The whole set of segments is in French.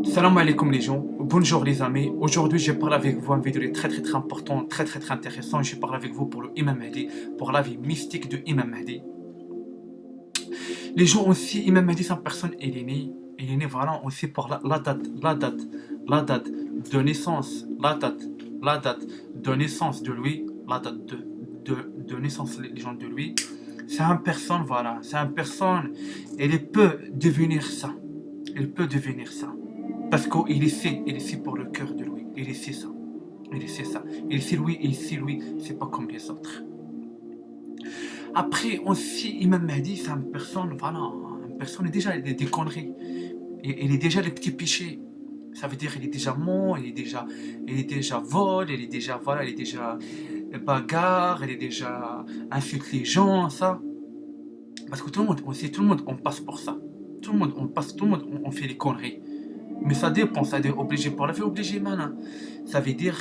Salam alaikum les gens, bonjour les amis. Aujourd'hui, je parle avec vous une vidéo très importante, très intéressante. Je parle avec vous pour le Imam Mahdi, pour la vie mystique de Imam Mahdi. Les gens aussi, Imam Mahdi, c'est une personne, il est né voilà aussi pour la date de naissance, la date de naissance de lui, la date de naissance les gens de lui. C'est une personne, voilà, c'est une personne, elle peut devenir ça, elle peut devenir ça. Parce qu'il est ici pour le cœur de lui. Il est ici ça. Il est ici ça. Il est ici lui, c'est pas comme les autres. Après, aussi, Imam Mahdi, c'est une personne, voilà, une personne déjà des conneries. Il est déjà les petits péchés. Ça veut dire il est déjà mort, il est déjà vol, il est déjà, voilà, il est déjà bagarre, il est déjà insulte les gens, ça. Parce que tout le monde, on passe pour ça. Tout le monde, on fait des conneries. Mais ça dépend, ça est obligé pour la vie, obligé maintenant. Ça veut dire,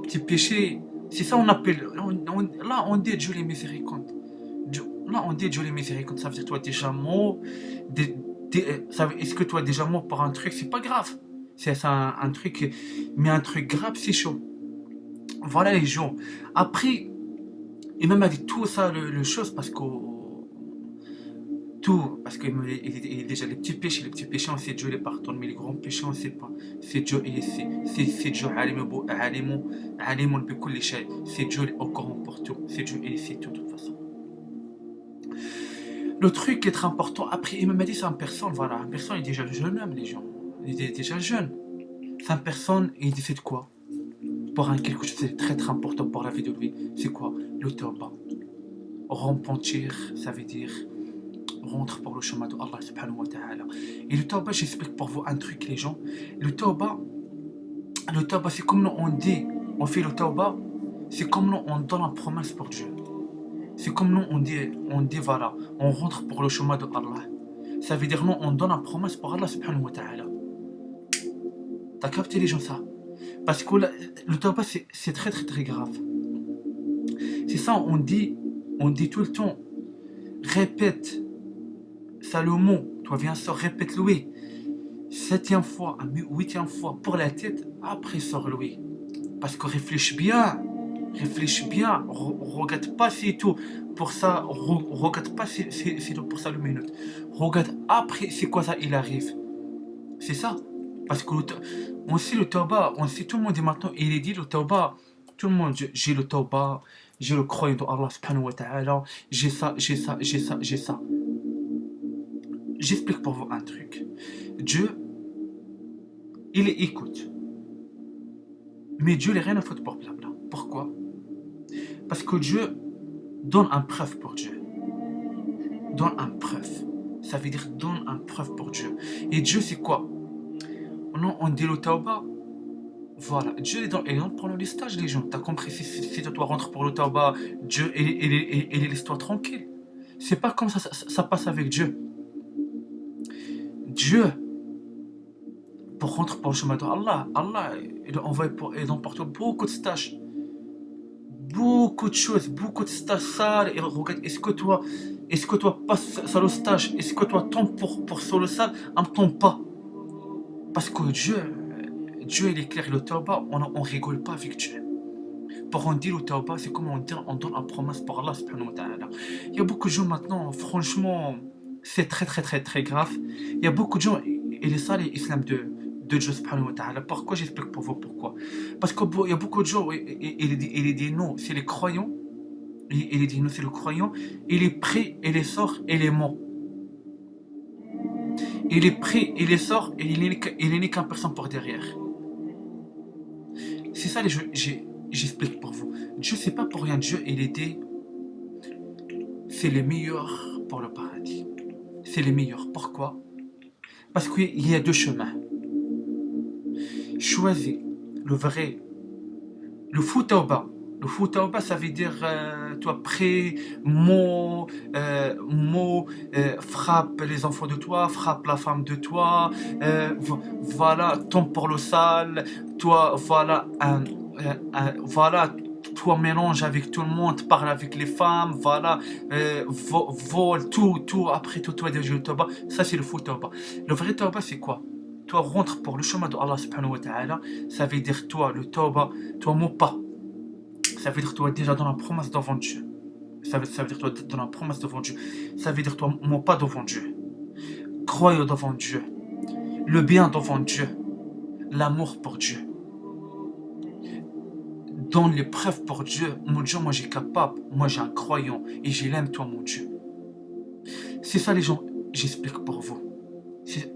petit péché, c'est ça on appelle, là on dit Dieu les miséricordes. Là on dit Dieu les miséricordes, ça veut dire toi déjà mort, est-ce que toi déjà mort pour un truc, c'est pas grave. C'est ça un truc, mais un truc grave c'est chaud. Voilà les gens. Après, il m'a dit tout ça, le chose, parce que tout, parce qu'il est déjà les petits péchés, on sait Dieu les pardonne, mais les grands péchés, on ne sait pas. C'est Dieu, c'est Dieu, alimun bi kulli shay. C'est Dieu au courant pour tout. C'est Dieu, il sait tout, de toute façon. Le truc qui est très important, après, il m'a dit, c'est une personne, voilà, une personne, il est déjà jeune homme, les gens. Il est déjà jeune. C'est une personne, il dit, c'est de quoi? Pour un quelque chose de très important pour la vie de lui, c'est quoi? Le tawbah. Repentir, ça veut dire rentre pour le chemin de Allah subhanahu wa ta'ala. Et le tawbah, j'explique pour vous un truc les gens. Le tawbah c'est comme nous on dit, on fait le tawbah, c'est comme nous on donne une promesse pour Dieu. C'est comme nous on dit voilà, on rentre pour le chemin de Allah. Ça veut dire nous on donne une promesse pour Allah subhanahu wa ta'ala. T'as capté les gens ça? Parce que le tawbah c'est très grave. C'est ça on dit tout le temps, répète. Salomon, toi viens sort, répète-le, 7e fois, 8e fois pour la tête, après sort-le. Parce que réfléchis bien, regarde pas c'est tout pour ça, regarde pas c'est tout pour ça le minute. Regarde après c'est quoi ça il arrive. C'est ça. Parce que on sait le tawbah, on sait tout le monde dit maintenant, il est dit le tawbah, tout le monde, j'ai le tawbah, j'ai le croyant de Allah subhanahu wa ta'ala, j'ai ça. J'explique pour vous un truc. Dieu, il écoute. Mais Dieu n'a rien à foutre pour blabla. Pourquoi? Parce que Dieu donne un preuve pour Dieu. Donne un preuve. Ça veut dire donne un preuve pour Dieu. Et Dieu, c'est quoi? Non, on dit le tawbah. Voilà. Dieu est dans pendant les stages, les gens. T'as compris? Si toi rentres pour le tawbah, Dieu, il laisse-toi tranquille. C'est pas comme ça passe avec Dieu. Dieu, pour rentrer pour le chemin de Allah, il envoie il emporte beaucoup de stages, beaucoup de choses, beaucoup de stages sales. Et regarde, est-ce que toi passes sur le stage, est-ce que toi tombes pour sur le sale, on ne tombe pas. Parce que Dieu il est clair, le tawbah, on rigole pas avec Dieu. Pour on dit le tawbah, c'est comme on donne une promesse pour Allah subhanahu wa ta'ala. Il y a beaucoup de gens maintenant, franchement, c'est très grave. Il y a beaucoup de gens, il est ça l'islam de Dieu subhanahu wa ta'ala. Pourquoi? J'explique pour vous pourquoi. Parce qu'il y a beaucoup de gens, il dit non, c'est les croyants. Il dit non, c'est le croyant. Il est pris, il est sort, il est mort. Il est pris, il est sort, et il n'est qu'un personne pour derrière. C'est ça, j'explique pour vous. Dieu, c'est pas pour rien. Dieu, il est dit, c'est le meilleur pour le paradis. C'est le meilleur. Pourquoi? Parce qu'il y a deux chemins. Choisis le vrai. Le fou tawbah. Le fou tawbah, ça veut dire toi prêt, frappe les enfants de toi, frappe la femme de toi, voilà, tombe pour le sale, toi, voilà, toi mélange avec tout le monde, parle avec les femmes, voilà, vole, tout, après tout, toi déjà le tawbah, ça c'est le fou tawbah. Le vrai tawbah c'est quoi? toi rentre pour le chemin de Allah subhanahu wa ta'ala, ça veut dire toi, le tawbah, toi mens pas. Ça veut dire toi déjà dans la promesse devant Dieu. Ça veut dire toi dans la promesse devant Dieu. Ça veut dire toi mens pas devant Dieu. Croyez devant Dieu. Le bien devant Dieu. L'amour pour Dieu. Donne les preuves pour Dieu. Mon Dieu, moi j'ai capable. Moi j'ai un croyant. Et je l'aime toi mon Dieu. C'est ça les gens, j'explique pour vous.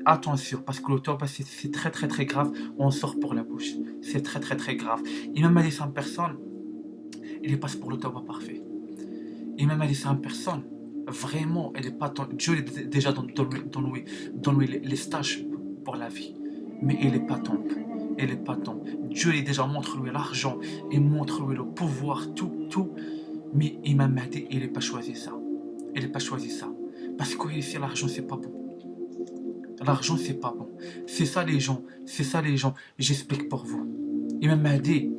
Attention, parce que le tawbah c'est très très très grave. On sort pour la bouche. C'est très très très grave. Imam Ali 100 personnes, il passe pour le tawbah parfait. Imam Ali 100 personnes, vraiment, elle est pas Dieu est déjà dans les stages pour la vie. Mais il est pas tombe. Elle est pas tombe. Dieu est déjà montre lui l'argent, il montre lui le pouvoir, tout. Mais Imam Mahdi, il n'est pas choisi ça. Il n'est pas choisi ça. Parce que ici, l'argent, c'est pas bon. L'argent, c'est pas bon. C'est ça les gens. J'explique pour vous. Imam Mahdi,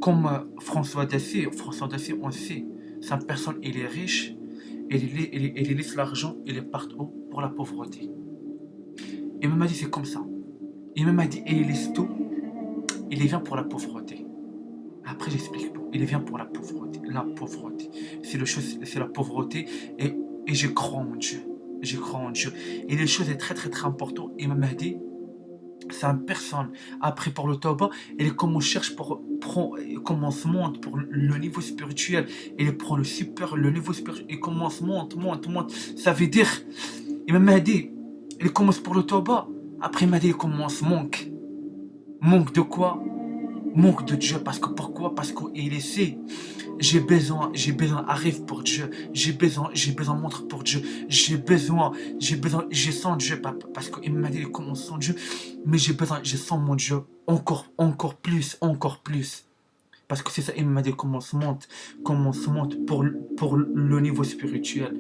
comme François Dacier, on sait, cette personne, il est riche, il laisse l'argent, il est partout pour la pauvreté. Imam Mahdi, c'est comme ça. Imam Mahdi, il laisse tout, il vient pour la pauvreté. Après, j'explique. Il vient pour la pauvreté. La pauvreté. C'est la pauvreté. Et je crois en Dieu. Je crois en Dieu. Et les choses est très très très importantes. Imam Mahdi, c'est une personne. Après, pour le tawbah, il cherche commence monte pour le niveau spirituel. Il prend le niveau spirituel. Il commence monte. Ça veut dire, Imam Mahdi, il commence pour le tawbah. Après, Imam Mahdi, il commence manque. Manque de quoi? Manque de Dieu. Parce que pourquoi? Parce qu'il essaie. J'ai besoin, arrive pour Dieu. J'ai besoin, montre pour Dieu. J'ai sens Dieu, parce qu'il m'a dit, il commence sans Dieu, mais je sens mon Dieu encore plus. Parce que c'est ça, il m'a dit, commence monte pour le niveau spirituel.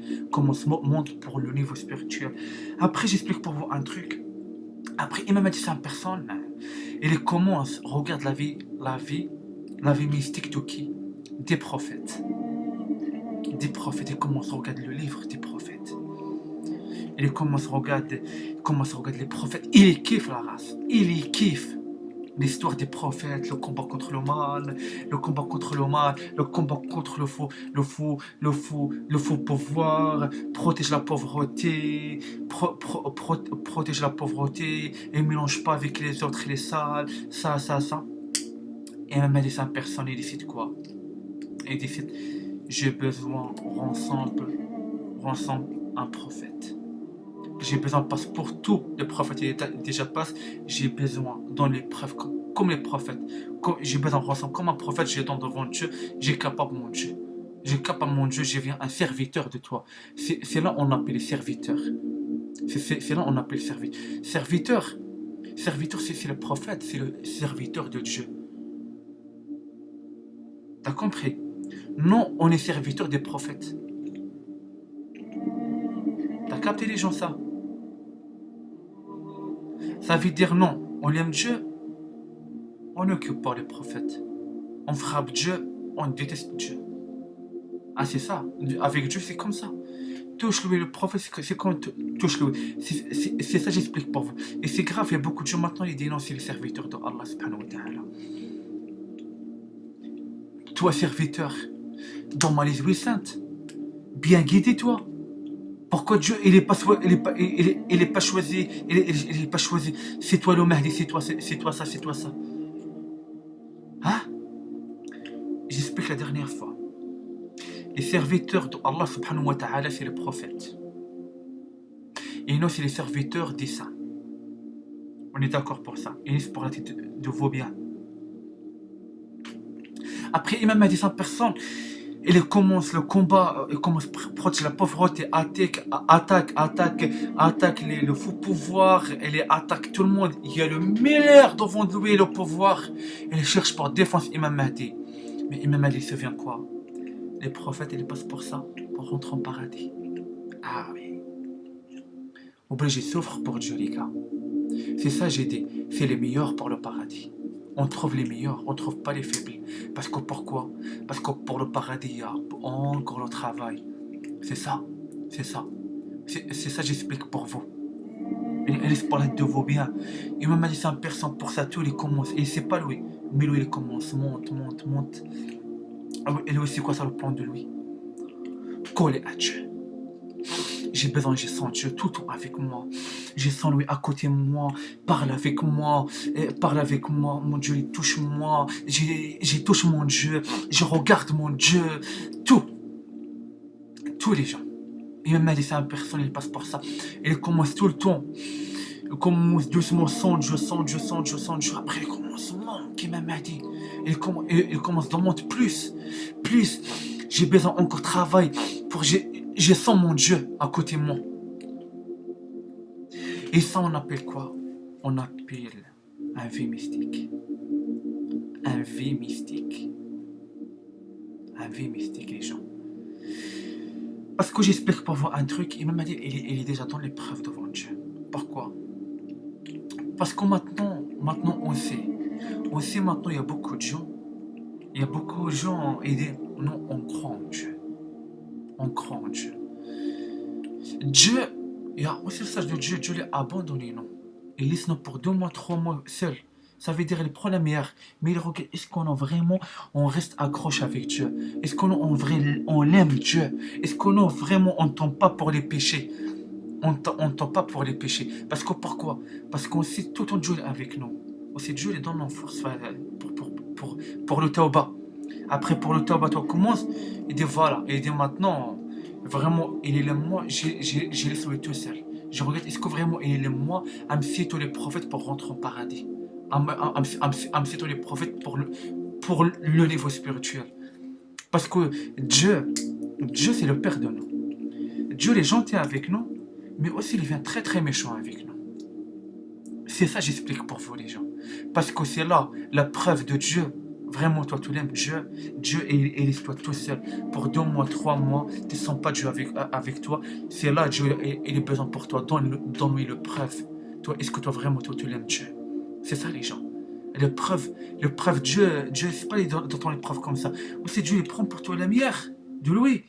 Monte pour le niveau spirituel. Après, j'explique pour vous un truc. Après, il m'a dit, c'est une personne, il commence, regarde la vie mystique de qui? Des prophètes, il commence à regarder le livre des prophètes. Il commence à regarder les prophètes. Il kiffe la race. Il kiffe l'histoire des prophètes, le combat contre le mal, le combat contre le faux pouvoir, protège la pauvreté, protège la pauvreté, et mélange pas avec les autres les sales, ça. Et même dit ça personne, il décide quoi? Il décide, j'ai besoin rassemble un prophète. J'ai besoin passe pour tous les prophètes, il déjà passe. J'ai besoin dans les preuves comme les prophètes. J'ai besoin rassemble comme un prophète. J'ai dans devant Dieu. J'ai capable mon Dieu. Je viens un serviteur de toi. C'est là on appelle les serviteurs. C'est là on appelle serviteur. Serviteur, c'est le prophète, c'est le serviteur de Dieu. T'as compris? Non, on est serviteur des prophètes. T'as capté les gens ça? Ça veut dire non, on aime Dieu, on n'occupe pas les prophètes. On frappe Dieu, on déteste Dieu. Ah c'est ça, avec Dieu c'est comme ça. Touche-lui le prophète, c'est comme touche-lui. C'est ça j'explique pour vous. Et c'est grave, il y a beaucoup de gens maintenant qui dénoncent les serviteurs de Allah subhanahu wa ta'ala. Toi serviteur, dans ma liste sainte, bien guidé toi. Pourquoi Dieu il est pas choisi, c'est toi le Mahdi, c'est toi ça. Hein? J'explique la dernière fois. Les serviteurs de Allah subhanahu wa ta'ala, c'est le prophète. Et nous, c'est les serviteurs des saints. On est d'accord pour ça. Et c'est pour la tête de vos biens. Après, Imam Mahdi 100 personnes, il commence le combat, il commence à protéger la pauvreté, attaque le faux pouvoir, il attaque tout le monde. Il y a le meilleur devant lui, le pouvoir. Il cherche pour défendre Imam Mahdi. Mais Imam Mahdi se souvient quoi? Les prophètes, ils passent pour ça, pour rentrer en paradis. Ah oui. Obligé souffre pour Dieu, les gars. C'est ça j'ai dit, c'est les meilleurs pour le paradis. On trouve les meilleurs, on trouve pas les faibles. Parce que pourquoi? Parce que pour le paradis, il y a encore le travail. C'est ça j'explique pour vous. Il reste pour l'aide de vos biens. Imam Mahdi, c'est une personne pour ça, tout, il commence. Et c'est pas lui. Mais lui, il commence, monte. Ah oui, et lui, c'est quoi ça le plan de lui? Coller à Dieu. J'ai sens Dieu tout le temps avec moi. J'ai sens lui à côté de moi, parle avec moi, mon Dieu il touche moi, j'ai touche mon Dieu, je regarde mon Dieu, tout, tous les gens. Et même c'est une personne, il passe par ça. Il commence tout le temps. Il commence doucement, Dieu. Après, il commence, qui m'a dit. Il commence de monter plus. J'ai besoin encore de travail. Je sens mon Dieu à côté de moi. Et ça, on appelle quoi? On appelle un vie mystique. Un vie mystique, les gens. Parce que j'explique pour vous un truc, il m'a dit, il est déjà dans l'épreuve devant Dieu. Pourquoi? Parce que maintenant on sait. On sait maintenant, il y a beaucoup de gens. Non, on croit en Dieu. Dieu, il y a aussi le sage de Dieu, Dieu l'a abandonné, non. Il laisse nous pour 2 mois, 3 mois seul. Ça veut dire il prend la meilleure. Mais il regarde, est-ce qu'on a vraiment, on reste accroché avec Dieu? Est-ce on l'aime Dieu? Est-ce qu'on a vraiment, on ne tombe pas pour les péchés? On ne tombe pas pour les péchés. Parce que pourquoi? Parce qu'on sait tout le temps Dieu est avec nous. Aussi Dieu il donne nos forces pour le tauba. Après pour le tauba, tu commences, il dit voilà, il dit maintenant, vraiment, il est là moi, j'ai laissé lui tout seul. Je regarde, est-ce que vraiment il est là moi, à me citer tous les prophètes pour rentrer au paradis? À me citer tous les prophètes pour le niveau spirituel. Parce que Dieu c'est le Père de nous. Dieu il est gentil avec nous, mais aussi il vient très très méchant avec nous. C'est ça j'explique pour vous les gens. Parce que c'est là la preuve de Dieu. Vraiment, toi, tu l'aimes, Dieu, il laisse-toi tout seul. Pour 2 mois, 3 mois, tu ne sens pas Dieu avec toi. C'est là, Dieu, il est besoin pour toi. Donne-lui le preuve. Toi, est-ce que toi, vraiment, toi, tu l'aimes, Dieu? C'est ça, les gens. Le preuve, Dieu, c'est pas dans ton épreuve comme ça. Aussi, Dieu, il prend pour toi la meilleure de lui.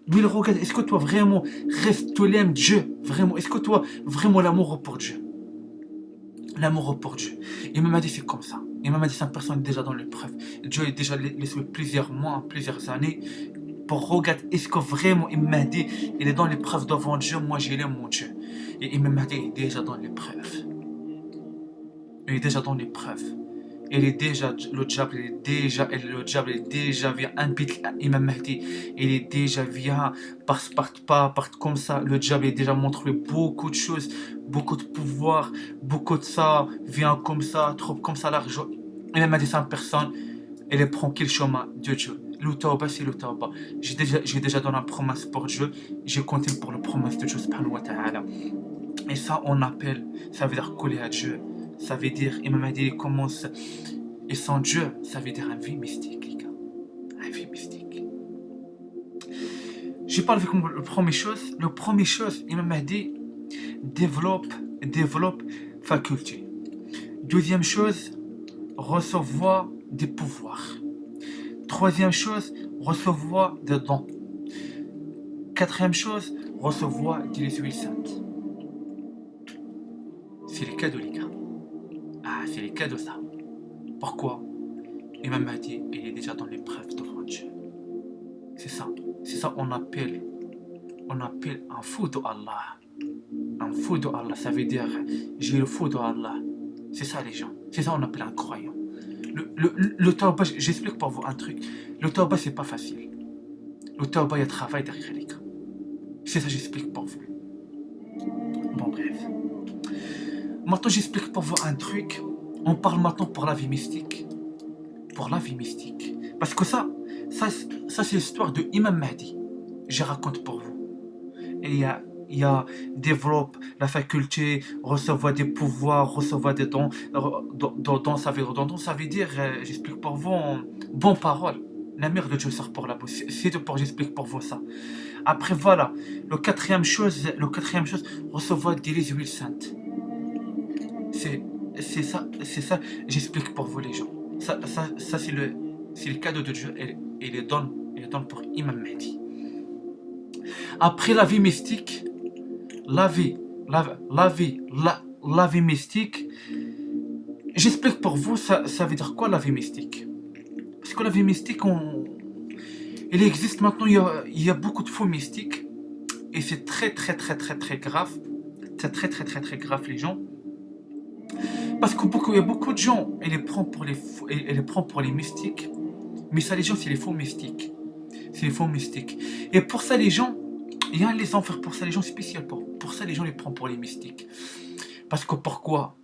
Lui, il regarde, est-ce que toi, vraiment, tu l'aimes, Dieu? Vraiment, est-ce que toi, vraiment, l'amour pour Dieu? L'amour pour Dieu. Et m'a dit, c'est comme ça. Et m'a dit, cette personne est déjà dans l'épreuve. Dieu est déjà laissé plusieurs mois, plusieurs années, pour regarder, est-ce que vraiment, il m'a dit, il est dans l'épreuve devant Dieu, moi, j'ai l'aime mon Dieu. Et il m'a dit, il est déjà dans l'épreuve. Il est déjà dans l'épreuve. Le diable est déjà vient habiter Imam Mahdi. Il est déjà vient par comme ça. Le diable est déjà montré beaucoup de choses, beaucoup de pouvoir, beaucoup de ça, vient comme ça, trop comme ça l'argent. Imam Mahdi, c'est une personne, elle prend quel chemin de Dieu. Le tawba, c'est le tawba. J'ai déjà donné une promesse pour Dieu, j'ai compté pour la promesse de Dieu subhanahu wa ta'ala. Et ça, on appelle, ça veut dire coller à Dieu. Ça veut dire, Imam Mahdi commence, et sans Dieu, ça veut dire un vie mystique, les gars. Un vie mystique. Je parle avec vous, la première chose, Imam Mahdi développe faculté. Deuxième chose, recevoir des pouvoirs. Troisième chose, recevoir des dons. Quatrième chose, recevoir des huiles saintes. C'est les cadeaux, les gars. Ah, c'est les cadeaux, ça. Pourquoi? Imam Mahdi, il est déjà dans l'épreuve devant Dieu. C'est ça on appelle un fou de Allah. Un fou de Allah, ça veut dire j'ai le fou de Allah. C'est ça les gens. C'est ça on appelle un croyant. Le tawba, j'explique pour vous un truc. Le tawba, c'est pas facile. Le tawba, il y a travail derrière les gars. C'est ça j'explique pour vous. Bon bref. Maintenant j'explique pour vous un truc. On parle maintenant pour la vie mystique. Pour la vie mystique. Parce que ça c'est l'histoire de Imam Mahdi. Je raconte pour vous. Et il y a développe la faculté, recevoir des pouvoirs, recevoir des dons. Ça veut dire, j'explique pour vous, bonne parole. La mère de Dieu sort pour la bouche. C'est tout pour j'explique pour vous ça. Après voilà, le quatrième chose, recevoir des huiles saintes. C'est ça, j'explique pour vous les gens. Ça c'est le cadeau de Dieu et il les donne pour Imam Mahdi. Après la vie mystique, la vie la vie mystique, j'explique pour vous, ça veut dire quoi la vie mystique? Parce que la vie mystique, il existe maintenant, il y a beaucoup de faux mystiques, et c'est très très très très très grave. C'est très très très très grave les gens. Parce qu'il y a beaucoup de gens, et les prend pour les mystiques, mais ça les gens c'est les faux mystiques. C'est les faux mystiques. Et pour ça les gens, il y a les enfers pour ça les gens spéciaux. Pour ça les gens les prennent pour les mystiques. Parce que pourquoi?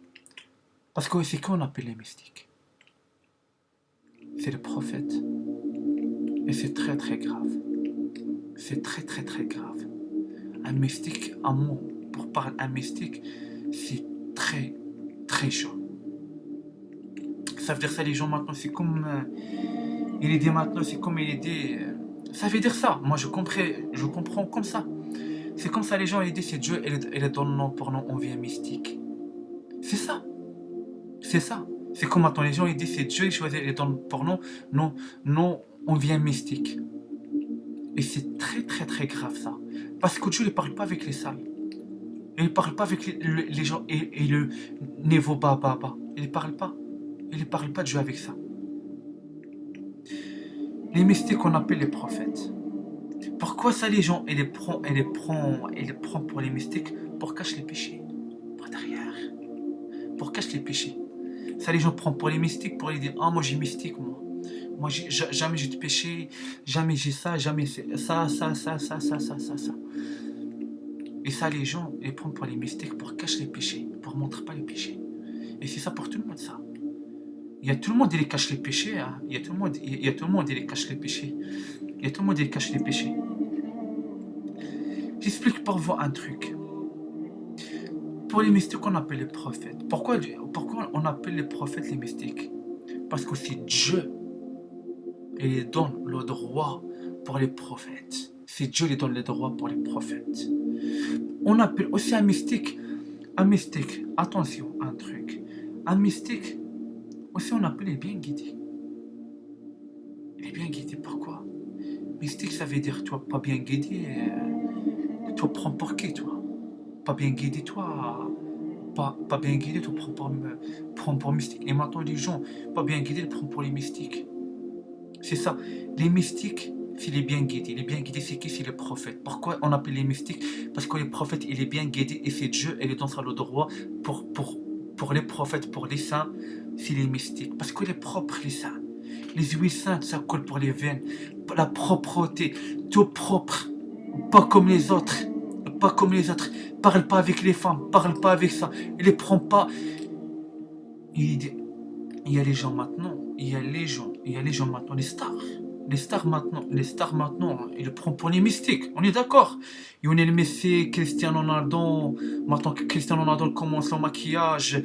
Parce que c'est qu'on appelle les mystiques. C'est le prophète. Et c'est très très grave. C'est très très très grave. Un mystique, un mot pour parler un mystique, c'est très très chaud. Ça veut dire ça les gens maintenant, c'est comme il est dit maintenant, c'est comme il est dit. Ça veut dire ça. Moi je comprends comme ça. C'est comme ça les gens ils disent c'est Dieu et le donne nom pour nom on vient mystique. C'est ça. C'est ça. C'est comme maintenant les gens ils disent c'est Dieu il choisit et le donne pour nom, non on vient mystique. Et c'est très très très grave ça. Parce que Dieu ne parle pas avec les salles. Il ne parle pas avec les gens et le niveau bas. Il ne parle pas. Il ne parle pas de Dieu avec ça. Les mystiques qu'on appelle les prophètes. Pourquoi ça les gens ils les prend pour les mystiques pour cacher les péchés. Pour derrière. Pour cacher les péchés. Ça les gens prennent pour les mystiques pour les dire ah moi j'ai mystique moi. Moi jamais j'ai de péché, jamais j'ai ça, jamais ça. Et ça les gens ils prennent pour les mystiques pour cacher les péchés, pour montrer pas les péchés. Et c'est ça pour tout le monde ça. Il y a tout le monde qui les cache les péchés, hein. Il y a tout le monde qui les cache les péchés. Il y a tout le monde qui cache les péchés. J'explique pour vous un truc. Pour les mystiques, on appelle les prophètes. Pourquoi on appelle les prophètes les mystiques? Parce que c'est Dieu qui donne le droit pour les prophètes. C'est Dieu qui donne le droit pour les prophètes. On appelle aussi un mystique, attention, un truc. Un mystique, aussi on appelle les bien guidés. Les bien guidés, pourquoi? Mystique, ça veut dire, toi, pas bien guidé, toi, prends pour qui, toi? Pas bien guidé, toi, pas bien guidé, toi, prends pour mystique. Et maintenant, les gens, pas bien guidés, ils prennent pour les mystiques. C'est ça. Les mystiques, c'est les bien guidés. Les bien guidés, c'est qui? C'est les prophètes. Pourquoi on appelle les mystiques? Parce que les prophètes, il est bien guidé et c'est Dieu, et il donne ça le droit pour les prophètes, pour les saints, c'est les mystiques. Parce que les propres, les saints. Les huiles saintes, ça coule pour les veines. La propreté, tout propre. Pas comme les autres. Pas comme les autres. Parle pas avec les femmes, parle pas avec ça. Il les prend pas. Il y a les gens maintenant. Il y a les gens maintenant, les stars. Les stars maintenant, ils le prennent pour les mystiques. On est d'accord. Lionel Messi, Cristiano Ronaldo. Maintenant que Cristiano Ronaldo commence le maquillage.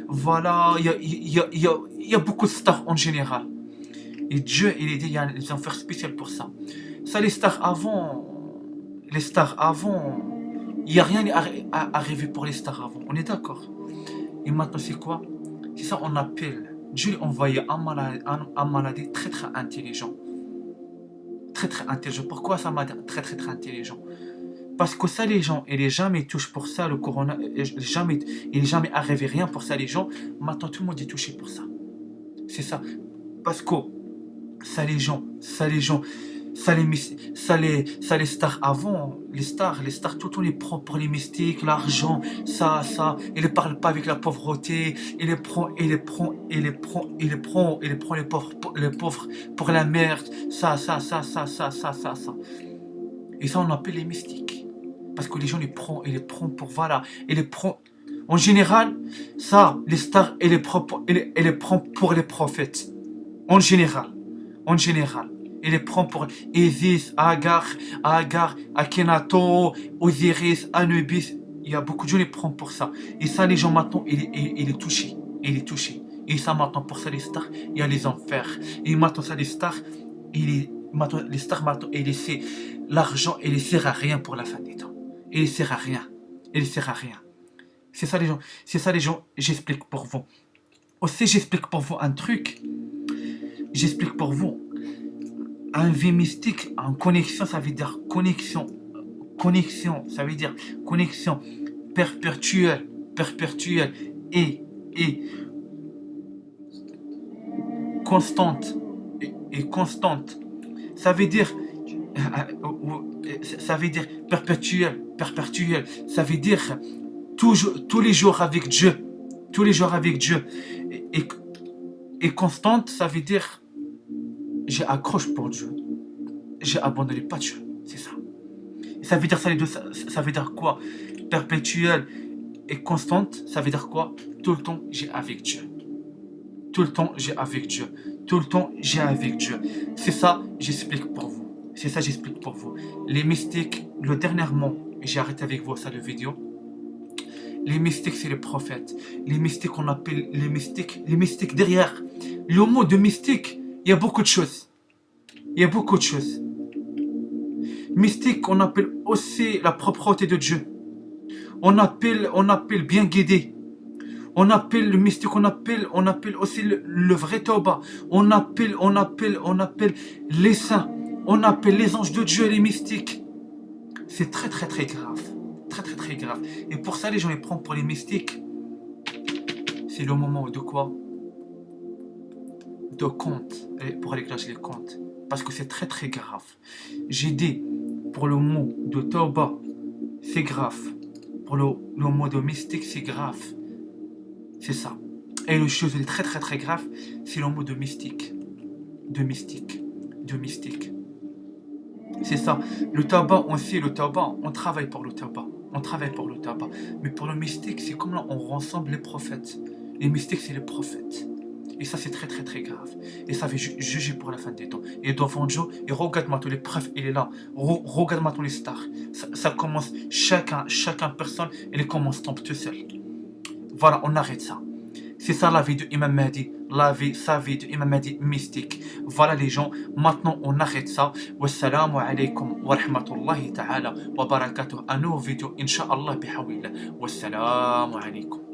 Voilà, il y a beaucoup de stars en général. Et Dieu, il est dit, il y a des enfers spéciaux pour ça. Ça, les stars avant, il n'y a rien à rêver pour les stars avant. On est d'accord. Et maintenant, c'est quoi? C'est ça, on appelle. Dieu envoyait un malade très très intelligent. Très très intelligent. Pourquoi ça m'a dit très très très intelligent? Parce que ça, les gens, ils jamais touchent pour ça, le corona, il n'est jamais arrivé rien pour ça, les gens. Maintenant, tout le monde est touché pour ça. C'est ça. Parce que ça les gens, ça les stars avant, les stars, tout on les prend pour les mystiques, l'argent, ça, ils ne parlent pas avec la pauvreté, ils les prend les pauvres pour la merde, ça. Et ça on appelle les mystiques. Parce que les gens ils les prennent pour voilà, ils les prennent. En général, ça, les stars, ils les prennent pour les prophètes. En général. Il les prend pour Isis, Agar, Akhenaton, Osiris, Anubis. Il y a beaucoup de gens qui les prennent pour ça. Et ça, les gens maintenant, il est touché. Et ça, maintenant, pour ça, les stars, il y a les enfers. Et maintenant, ça, les stars, maintenant, ils laissent l'argent, il ne sert à rien pour la fin des temps. Il ne sert à rien. C'est ça, les gens, j'explique pour vous. Aussi, j'explique pour vous un truc. J'explique pour vous. Un vie mystique, en connexion, ça veut dire connexion, ça veut dire connexion perpétuelle perpétuelle et constante et constante. Ça veut dire perpétuel, ça veut dire toujours, tous les jours avec Dieu, tous les jours avec Dieu. Et, et constante, ça veut dire j'ai accroche pour Dieu, j'ai abandonné pas Dieu, c'est ça. Et ça veut dire ça, les deux, ça veut dire quoi? Perpétuel et constante, ça veut dire quoi? Tout le temps j'ai avec Dieu. Tout le temps j'ai avec Dieu. Tout le temps j'ai avec Dieu. C'est ça, j'explique pour vous. C'est ça, j'explique pour vous. Les mystiques, le dernièrement, j'ai arrêté avec vous ça, la vidéo. Les mystiques, c'est les prophètes. Les mystiques, on appelle les mystiques derrière. Le mot de mystique, il y a beaucoup de choses. Il y a beaucoup de choses. Mystique, on appelle aussi la propreté de Dieu. On appelle bien guidé. On appelle le mystique, on appelle aussi le vrai Tauba. On appelle les saints. On appelle les anges de Dieu, les mystiques. C'est très très très grave. Très très très grave. Et pour ça, les gens les prennent pour les mystiques. C'est le moment de quoi? De compte. Pour aller clasher les comptes. Parce que c'est très très grave. J'ai dit, pour le mot de Tauba, c'est grave. Pour le mot de mystique, c'est grave. C'est ça. Et le chose très très très grave, c'est le mot de mystique. De mystique. De mystique. C'est ça. Le tabac, on sait le tabac, on travaille pour le tabac. On travaille pour le tabac. Mais pour le mystique, c'est comme là, on rassemble les prophètes. Les mystiques, c'est les prophètes. Et ça, c'est très très très grave. Et ça va juger pour la fin des temps. Et devant Dieu, et regarde-moi tous les preuves, il est là. Regarde-moi tous les stars. Ça commence, chacun personne, elle commence tombe tout seul. Voilà, on arrête ça. C'est ça la vie de Imam Mahdi, sa vie de Imam Mahdi mystique. Voilà les gens, maintenant on arrête ça. Wassalamu alaikum wa rahmatullahi ta'ala wa barakatuh. À nos vidéos, incha'Allah bihawillah. Wassalamu alaikum.